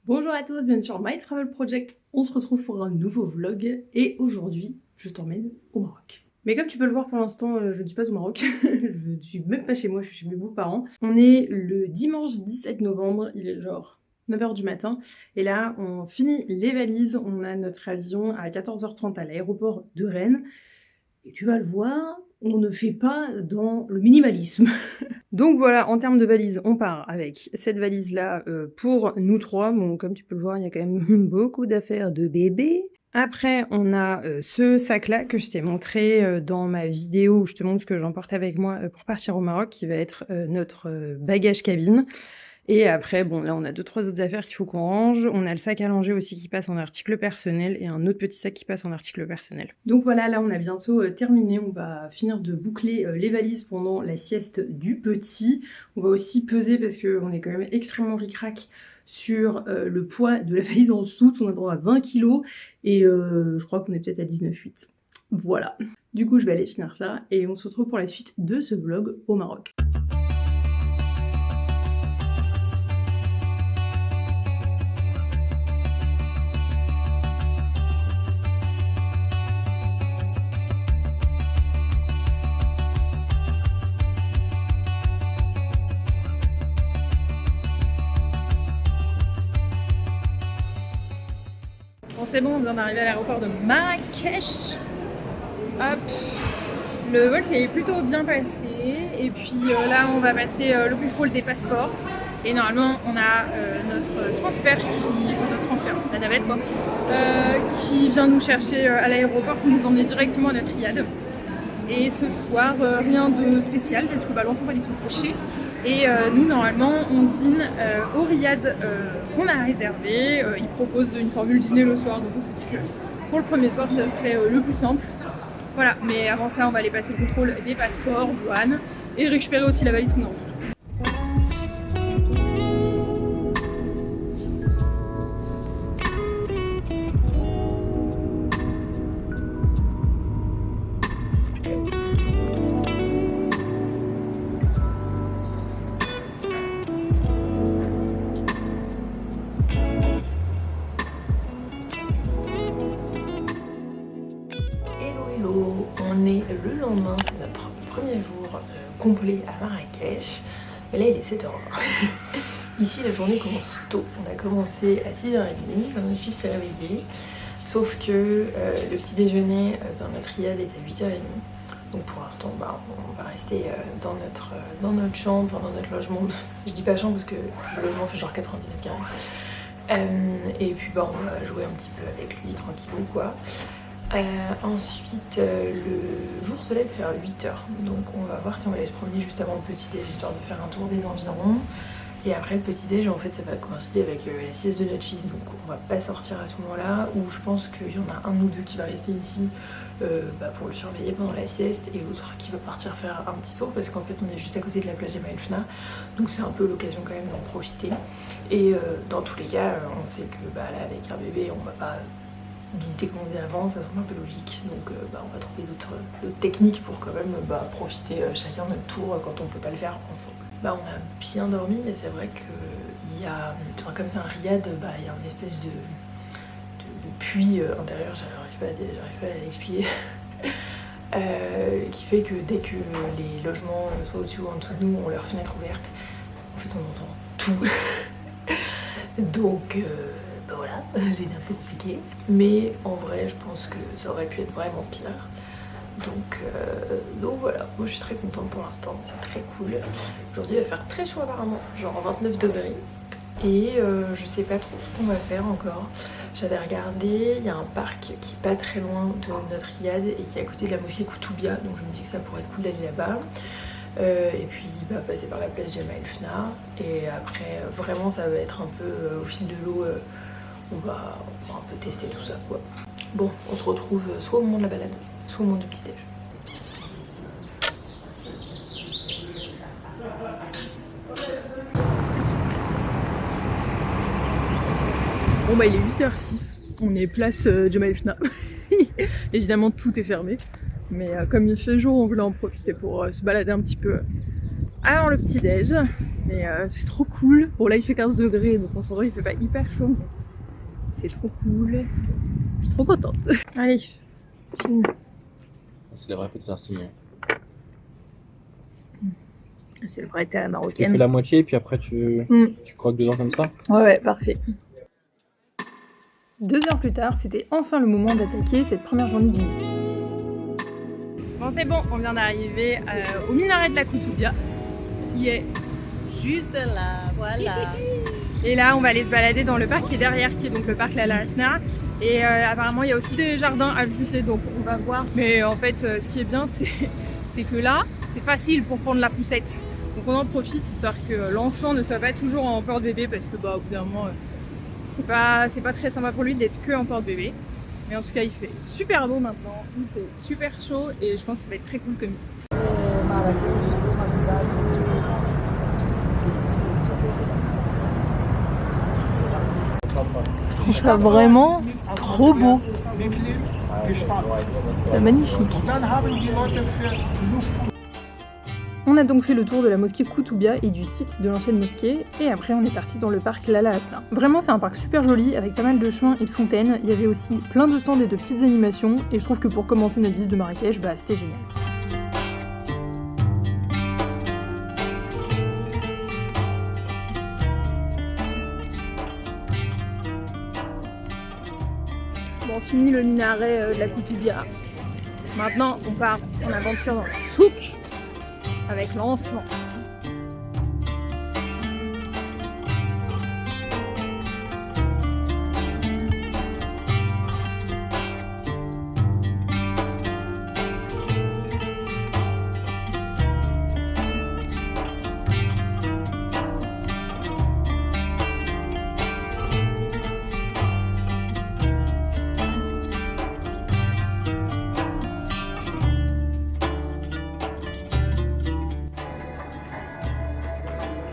Bonjour à tous, bienvenue sur My Travel Project. On se retrouve pour un nouveau vlog et aujourd'hui, je t'emmène au Maroc. Mais comme tu peux le voir pour l'instant, je ne suis pas au Maroc, je ne suis même pas chez moi, je suis chez mes beaux-parents. On est le dimanche 17 novembre, il est genre 9h du matin et là on finit les valises, on a notre avion à 14h30 à l'aéroport de Rennes et tu vas le voir, on ne fait pas dans le minimalisme. Donc voilà, en termes de valises, on part avec cette valise-là pour nous trois. Bon, comme tu peux le voir, il y a quand même beaucoup d'affaires de bébé. Après, on a ce sac-là que je t'ai montré dans ma vidéo où je te montre ce que j'emporte avec moi pour partir au Maroc, qui va être notre bagage cabine. Et après, bon, là, on a 2-3 autres affaires qu'il faut qu'on range. On a le sac à langer aussi qui passe en article personnel et un autre petit sac qui passe en article personnel. Donc voilà, là, on a bientôt terminé. On va finir de boucler les valises pendant la sieste du petit. On va aussi peser parce qu'on est quand même extrêmement ric-rac sur le poids de la valise en dessous. On a droit à 20 kg et je crois qu'on est peut-être à 19,8. Voilà. Du coup, je vais aller finir ça et on se retrouve pour la suite de ce vlog au Maroc. Bon, c'est bon, on vient d'arriver à l'aéroport de Marrakech. Hop, le vol s'est plutôt bien passé. Et puis là, on va passer le contrôle des passeports. Et normalement, on a notre transfert la navette quoi, qui vient nous chercher à l'aéroport pour nous emmener directement à notre riad. Et ce soir, rien de spécial parce que l'enfant va aller se coucher. Et nous, normalement, on dîne au riad qu'on a réservé. Ils proposent une formule dîner le soir, donc on s'est dit que pour le premier soir, ça serait le plus simple. Voilà, mais avant ça, on va aller passer le contrôle des passeports, douane, et récupérer aussi la valise qu'on a en dessous. On est le lendemain, c'est notre premier jour complet à Marrakech. Mais là il est 7h20. Ici la journée commence tôt. On a commencé à 6h30 quand notre fils s'est réveillé. Sauf que le petit déjeuner dans notre riad est à 8h30. Donc pour l'instant on va rester dans notre chambre, dans notre logement. Je dis pas chambre parce que le logement fait genre 90 mètres carrés. Et puis on va jouer un petit peu avec lui tranquillou quoi. Ensuite, le jour se lève vers 8h, donc on va voir si on va aller se promener juste avant le petit déj, histoire de faire un tour des environs. Et après le petit déj, en fait, ça va coïncider avec la sieste de notre fils, donc on va pas sortir à ce moment-là, où je pense qu'il y en a un ou deux qui va rester ici pour le surveiller pendant la sieste, et l'autre qui va partir faire un petit tour, parce qu'en fait on est juste à côté de la plage Jemaa El Fna, donc c'est un peu l'occasion quand même d'en profiter. Et dans tous les cas, on sait que là avec un bébé, on va pas visiter comme on faisait avant, ça semble un peu logique, donc on va trouver d'autres techniques pour quand même profiter chacun notre tour quand on peut pas le faire ensemble. On a bien dormi, mais c'est vrai qu'il y a, comme c'est un riad, il y a une espèce de puits intérieur, j'arrive pas à l'expliquer, qui fait que dès que les logements soit au-dessus ou en dessous de nous ont leurs fenêtres ouvertes, en fait on entend tout. Donc voilà, c'est un peu compliqué, mais en vrai je pense que ça aurait pu être vraiment pire. Donc voilà, moi je suis très contente pour l'instant, c'est très cool. Aujourd'hui il va faire très chaud apparemment, genre 29 degrés. Et je sais pas trop ce qu'on va faire encore. J'avais regardé, il y a un parc qui est pas très loin de notre riad et qui est à côté de la mosquée Koutoubia, donc je me dis que ça pourrait être cool d'aller là-bas. Et puis passer par la place Jemaa El Fna. Et après vraiment ça va être un peu au fil de l'eau, on va un peu tester tout ça quoi. Bon, on se retrouve soit au moment de la balade, soit au moment du petit déj. Bon il est 8h06, on est place Jemaa El Fna. Évidemment tout est fermé, mais comme il fait jour on voulait en profiter pour se balader un petit peu avant le petit déj. Mais c'est trop cool. Bon là il fait 15 degrés donc on s'entend il fait pas hyper chaud. Mais c'est trop cool. Je suis trop contente. Allez, fine. C'est les vrais petits artisans. C'est le vrai thé à la Tu marocaine. fais la moitié et puis après tu croques dedans comme ça. Ouais, parfait. 2 heures plus tard, c'était enfin le moment d'attaquer cette première journée de visite. Bon, c'est bon, on vient d'arriver au minaret de la Koutoubia, qui est juste là, voilà. Et là, on va aller se balader dans le parc qui est derrière, qui est donc le parc Lala Hasna. Et apparemment, il y a aussi des jardins à visiter, donc on va voir. Mais en fait, ce qui est bien, c'est que là, c'est facile pour prendre la poussette. Donc on en profite, histoire que l'enfant ne soit pas toujours en porte-bébé, parce que bah, au bout d'un moment, c'est pas très sympa pour lui d'être que en porte-bébé. Mais en tout cas, il fait super beau maintenant, il fait super chaud, et je pense que ça va être très cool comme visite. Je trouve ça vraiment trop beau. C'est magnifique. On a donc fait le tour de la mosquée Koutoubia et du site de l'ancienne mosquée, et après on est parti dans le parc Lala Hasna. Vraiment c'est un parc super joli, avec pas mal de chemins et de fontaines, il y avait aussi plein de stands et de petites animations, et je trouve que pour commencer notre visite de Marrakech, bah c'était génial. Bon, fini le minaret de la Koutoubia. Maintenant on part en aventure dans le souk, avec l'enfant.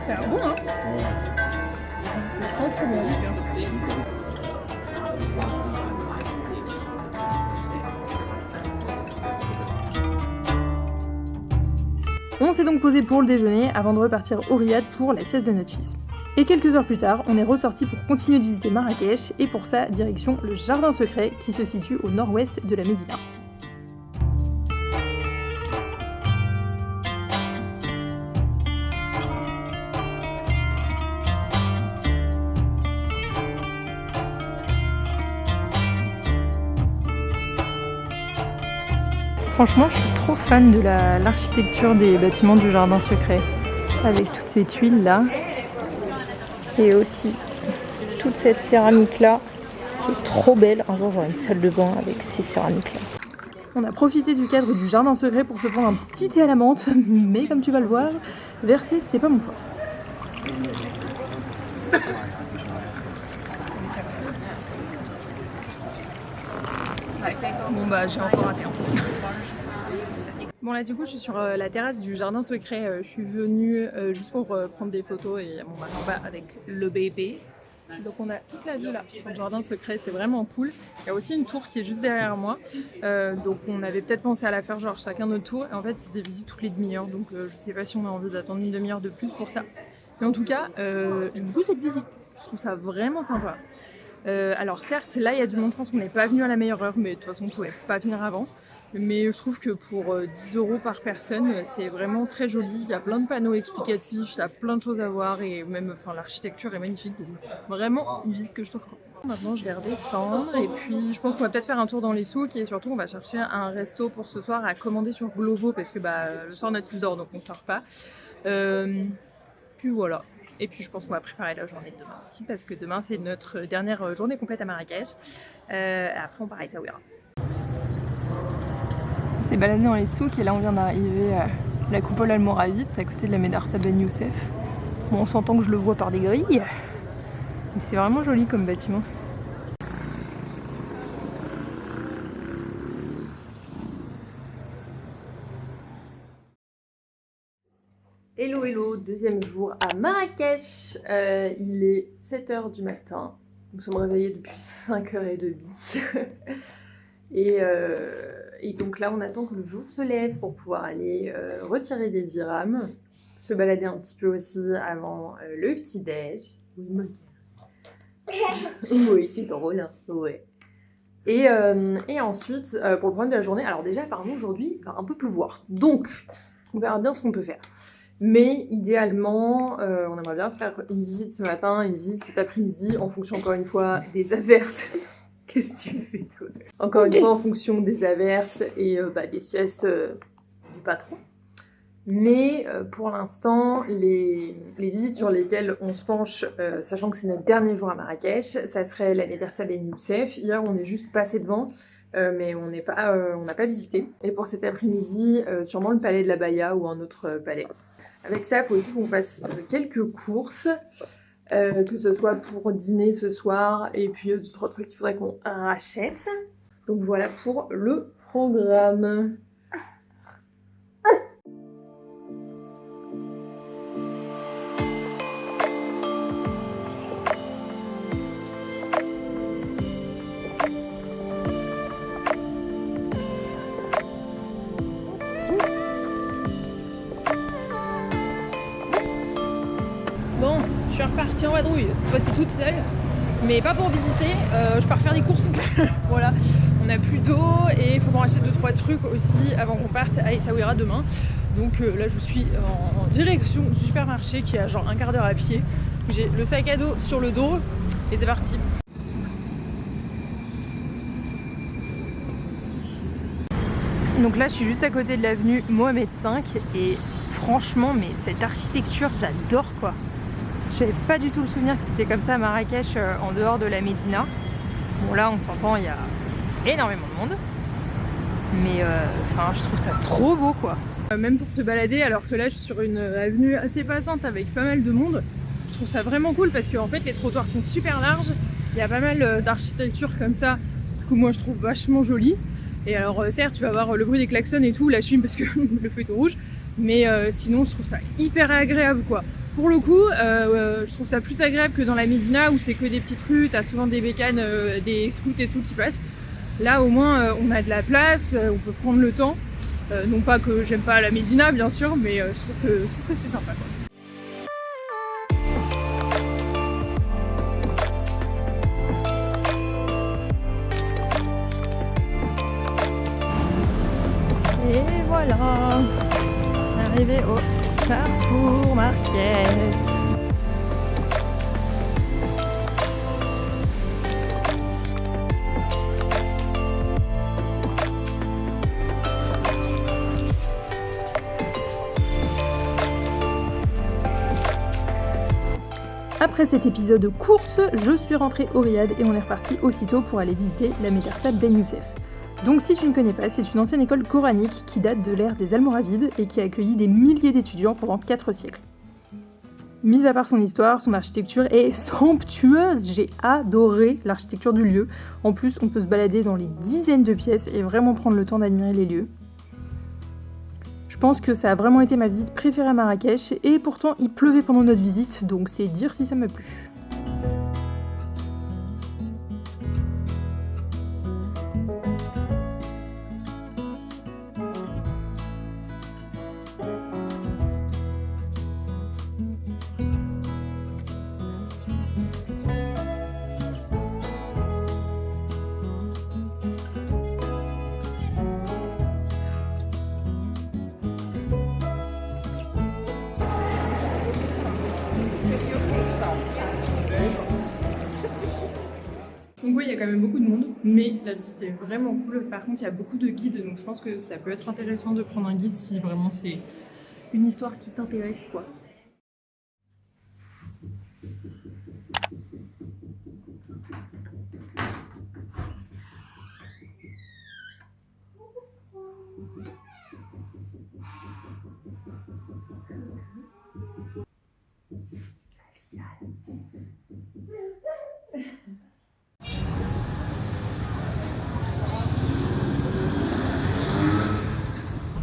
Ça a l'air bon, hein? Ça sent trop bon, en tout cas. On s'est donc posé pour le déjeuner avant de repartir au Riad pour la sieste de notre fils. Et quelques heures plus tard, on est ressorti pour continuer de visiter Marrakech, et pour ça, direction le jardin secret qui se situe au nord-ouest de la Médina. Franchement, je suis trop fan de l'architecture des bâtiments du jardin secret, avec toutes ces tuiles là, et aussi toute cette céramique là, qui est trop belle. Un jour j'aurai une salle de bain avec ces céramiques là. On a profité du cadre du jardin secret pour se prendre un petit thé à la menthe, mais comme tu vas le voir, verser c'est pas mon fort. Bon bah j'ai encore raté un peu. Bon là du coup je suis sur la terrasse du jardin secret, je suis venue juste pour prendre des photos, et il y a mon mari en bas avec le bébé. Donc on a toute la vue là sur le jardin secret, c'est vraiment cool. Il y a aussi une tour qui est juste derrière moi, donc on avait peut-être pensé à la faire genre chacun notre tour, et en fait c'est des visites toutes les demi-heures, donc je sais pas si on a envie d'attendre une demi-heure de plus pour ça. Mais en tout cas j'aime beaucoup cette visite, je trouve ça vraiment sympa. Alors certes là il y a du monde, je pense qu'on n'est pas venu à la meilleure heure, mais de toute façon on pouvait pas venir avant. Mais je trouve que pour 10 € par personne, c'est vraiment très joli. Il y a plein de panneaux explicatifs, il y a plein de choses à voir, et même l'architecture est magnifique. Donc, vraiment une visite que je te recommande. Maintenant je vais redescendre, et puis je pense qu'on va peut-être faire un tour dans les souks, et surtout on va chercher un resto pour ce soir à commander sur Glovo, parce que le soir notre fils dort donc on ne sort pas. Puis voilà. Et puis je pense qu'on va préparer la journée de demain aussi, parce que demain c'est notre dernière journée complète à Marrakech. Après on part à Essaouira. On s'est baladé dans les souks, et là on vient d'arriver à la coupole Almoravide, c'est à côté de la Médarsa Ben Youssef. Bon, on s'entend que je le vois par des grilles, mais c'est vraiment joli comme bâtiment. Hello hello, deuxième jour à Marrakech. Il est 7h du matin. Nous sommes réveillés depuis 5h30. Et donc là on attend que le jour se lève pour pouvoir aller retirer des dirhams. se balader un petit peu aussi avant le petit-déj. Oui, oui, c'est drôle, hein. Ouais. Et ensuite, pour le programme de la journée, alors déjà, apparemment, aujourd'hui, il va un peu pleuvoir. Donc, on verra bien ce qu'on peut faire. Mais idéalement, on aimerait bien faire une visite ce matin, une visite cet après-midi, en fonction, encore une fois, des averses. Qu'est-ce que tu fais, toi? Encore une fois, en fonction des averses et des siestes du patron. Mais pour l'instant, les visites sur lesquelles on se penche, sachant que c'est notre dernier jour à Marrakech, ça serait la médersa Ben Youssef. Hier, on est juste passé devant, mais on n'a pas visité. Et pour cet après-midi, sûrement le palais de la Baïa ou un autre palais. Avec ça, il faut aussi qu'on fasse quelques courses, que ce soit pour dîner ce soir, et puis d'autres trucs qu'il faudrait qu'on rachète. Donc voilà pour le programme. Bon, je suis repartie en vadrouille, cette fois-ci toute seule, mais pas pour visiter, je pars faire des courses, voilà. On n'a plus d'eau et il faut qu'on rachète 2-3 trucs aussi avant qu'on parte à Essaouira demain. Donc là je suis en direction du supermarché qui est à genre un quart d'heure à pied. J'ai le sac à dos sur le dos et c'est parti. Donc là je suis juste à côté de l'avenue Mohamed V et franchement mais cette architecture j'adore quoi. J'avais pas du tout le souvenir que c'était comme ça à Marrakech en dehors de la Médina. Bon là on s'entend, il y a énormément de monde. Mais je trouve ça trop beau quoi. Même pour te balader, alors que là je suis sur une avenue assez passante avec pas mal de monde, je trouve ça vraiment cool parce qu'en fait les trottoirs sont super larges. Il y a pas mal d'architecture comme ça que moi je trouve vachement jolie. Et alors certes tu vas avoir le bruit des klaxons et tout, là je filme parce que le feu est tout rouge. Mais sinon je trouve ça hyper agréable quoi. Pour le coup, je trouve ça plus agréable que dans la Médina où c'est que des petites rues, t'as souvent des bécanes, des scouts et tout qui passent. Là au moins on a de la place, on peut prendre le temps. Non pas que j'aime pas la Médina bien sûr, mais je trouve que c'est sympa quoi. Et voilà, arrivé au Carrefour Marrakech. Après cet épisode course, je suis rentrée au Riad et on est reparti aussitôt pour aller visiter la médersa Ben Youssef. Donc si tu ne connais pas, c'est une ancienne école coranique qui date de l'ère des Almoravides et qui a accueilli des milliers d'étudiants pendant 4 siècles. Mis à part son histoire, son architecture est somptueuse, j'ai adoré l'architecture du lieu. En plus, on peut se balader dans les dizaines de pièces et vraiment prendre le temps d'admirer les lieux. Je pense que ça a vraiment été ma visite préférée à Marrakech et pourtant il pleuvait pendant notre visite, donc c'est dire si ça m'a plu. Donc oui, il y a quand même beaucoup de monde, mais la visite est vraiment cool. Par contre, il y a beaucoup de guides, donc je pense que ça peut être intéressant de prendre un guide si vraiment c'est une histoire qui t'intéresse, quoi.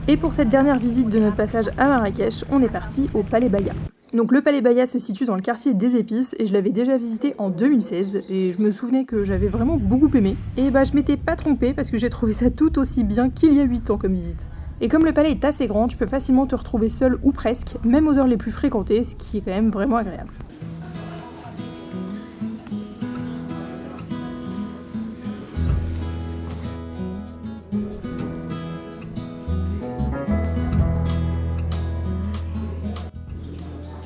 Et pour cette dernière visite de notre passage à Marrakech, on est parti au Palais Baïa. Donc le Palais Baïa se situe dans le quartier des Épices et je l'avais déjà visité en 2016 et je me souvenais que j'avais vraiment beaucoup aimé. Et je m'étais pas trompée parce que j'ai trouvé ça tout aussi bien qu'il y a 8 ans comme visite. Et comme le palais est assez grand, tu peux facilement te retrouver seul ou presque, même aux heures les plus fréquentées, ce qui est quand même vraiment agréable.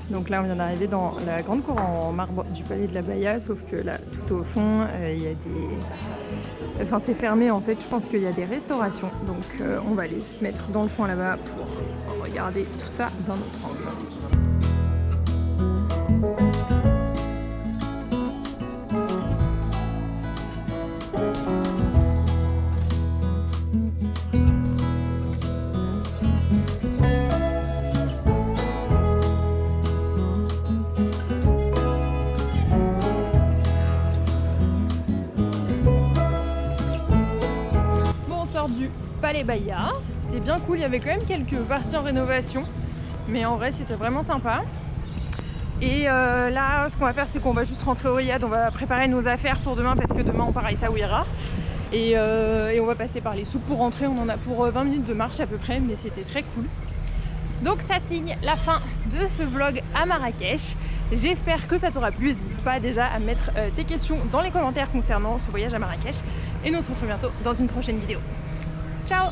Donc là on vient d'arriver dans la grande cour en marbre du palais de la Baïa, sauf que là tout au fond il y a des... Enfin c'est fermé en fait, je pense qu'il y a des restaurations. Donc on va aller se mettre dans le coin là-bas pour regarder tout ça d'un autre angle. Du Palais Baïa, c'était bien cool, il y avait quand même quelques parties en rénovation, mais en vrai c'était vraiment sympa. Et là ce qu'on va faire c'est qu'on va juste rentrer au Riad, on va préparer nos affaires pour demain parce que demain on part à Essaouira et on va passer par les souks pour rentrer, on en a pour 20 minutes de marche à peu près, mais c'était très cool. Donc ça signe la fin de ce vlog à Marrakech. J'espère que ça t'aura plu, n'hésite pas déjà à mettre tes questions dans les commentaires concernant ce voyage à Marrakech et nous on se retrouve bientôt dans une prochaine vidéo. Ciao!